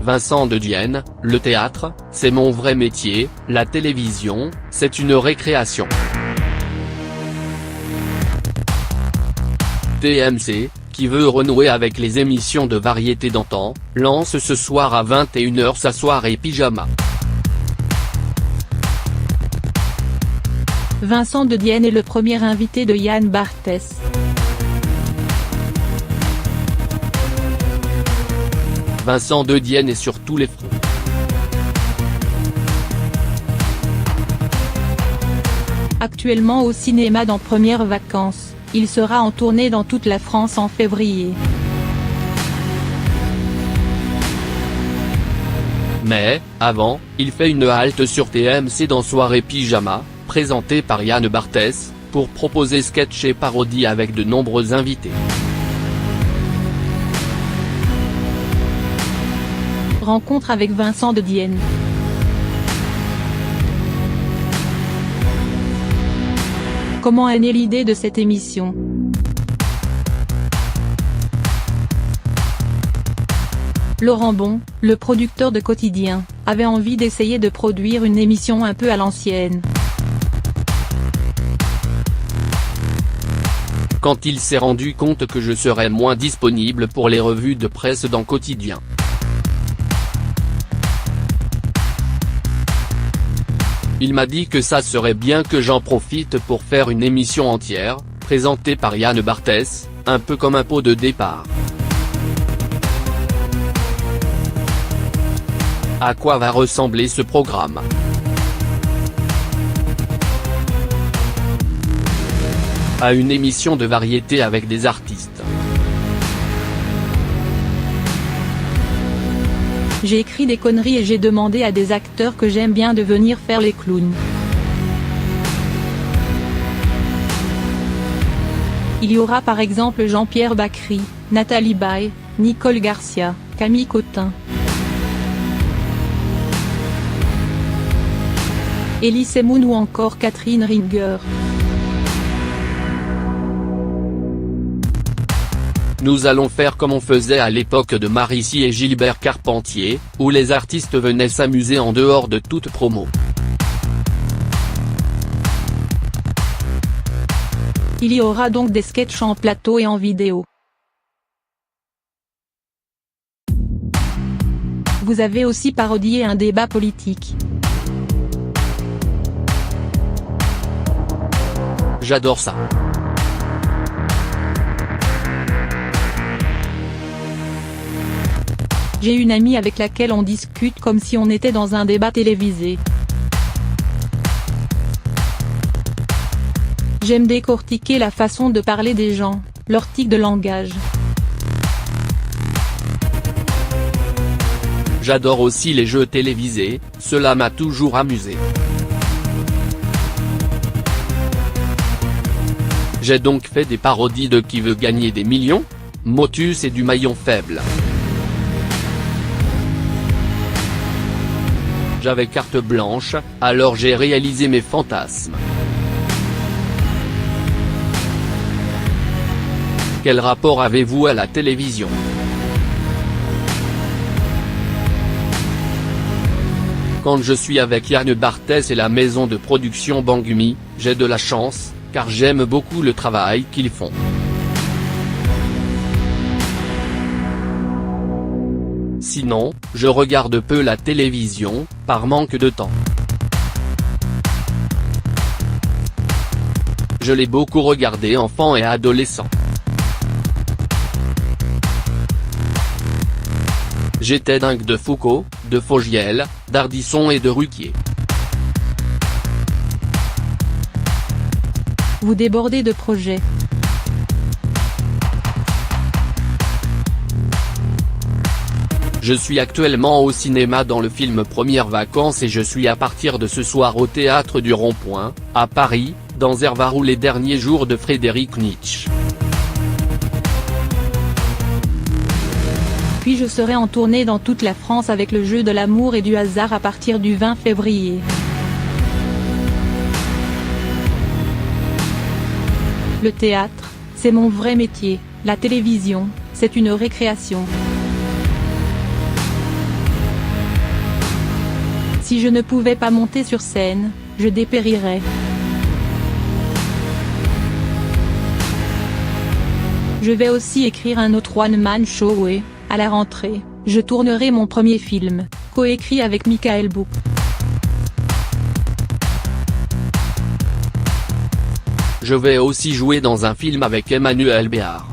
Vincent de Dienne, le théâtre, c'est mon vrai métier, la télévision, c'est une récréation. TMC, qui veut renouer avec les émissions de variété d'antan, lance ce soir à 21 h sa soirée pyjama. Vincent de Dienne est le premier invité de Yann Barthès. Vincent de Dienne est sur tous les fronts. Actuellement au cinéma dans Premières Vacances, il sera en tournée dans toute la France en février. Mais, avant, il fait une halte sur TMC dans Soirée Pyjama, présentée par Yann Barthès, pour proposer sketch et parodies avec de nombreux invités. Rencontre avec Vincent de Dienne. Comment est née l'idée de cette émission? Laurent Bon, le producteur de Quotidien, avait envie d'essayer de produire une émission un peu à l'ancienne. Quand il s'est rendu compte que je serais moins disponible pour les revues de presse dans Quotidien. Il m'a dit que ça serait bien que j'en profite pour faire une émission entière, présentée par Yann Barthès, un peu comme un pot de départ. À quoi va ressembler ce programme? À une émission de variété avec des artistes. J'ai écrit des conneries et j'ai demandé à des acteurs que j'aime bien de venir faire les clowns. Il y aura par exemple Jean-Pierre Bacry, Nathalie Baye, Nicole Garcia, Camille Cotin, Elie Semoun ou encore Catherine Ringer. Nous allons faire comme on faisait à l'époque de Marici et Gilbert Carpentier, où les artistes venaient s'amuser en dehors de toute promo. Il y aura donc des sketchs en plateau et en vidéo. Vous avez aussi parodié un débat politique. J'adore ça. J'ai une amie avec laquelle on discute comme si on était dans un débat télévisé. J'aime décortiquer la façon de parler des gens, leur tic de langage. J'adore aussi les jeux télévisés, cela m'a toujours amusé. J'ai donc fait des parodies de Qui veut gagner des millions, Motus et du maillon faible. J'avais carte blanche, alors j'ai réalisé mes fantasmes. Quel rapport avez-vous à la télévision? Quand je suis avec Yann Barthès et la maison de production Bangumi, j'ai de la chance, car j'aime beaucoup le travail qu'ils font. Sinon, je regarde peu la télévision, par manque de temps. Je l'ai beaucoup regardé enfant et adolescent. J'étais dingue de Foucault, de Fogiel, d'Ardisson et de Ruquier. Vous débordez de projets. Je suis actuellement au cinéma dans le film Premières Vacances et je suis à partir de ce soir au Théâtre du Rond-Point, à Paris, dans Hervarou les derniers jours de Frédéric Nietzsche. Puis je serai en tournée dans toute la France avec le jeu de l'amour et du hasard à partir du 20 février. Le théâtre, c'est mon vrai métier, la télévision, c'est une récréation. Si je ne pouvais pas monter sur scène, je dépérirais. Je vais aussi écrire un autre one-man show et, à la rentrée, je tournerai mon premier film, coécrit avec Michael Book. Je vais aussi jouer dans un film avec Emmanuel Béard.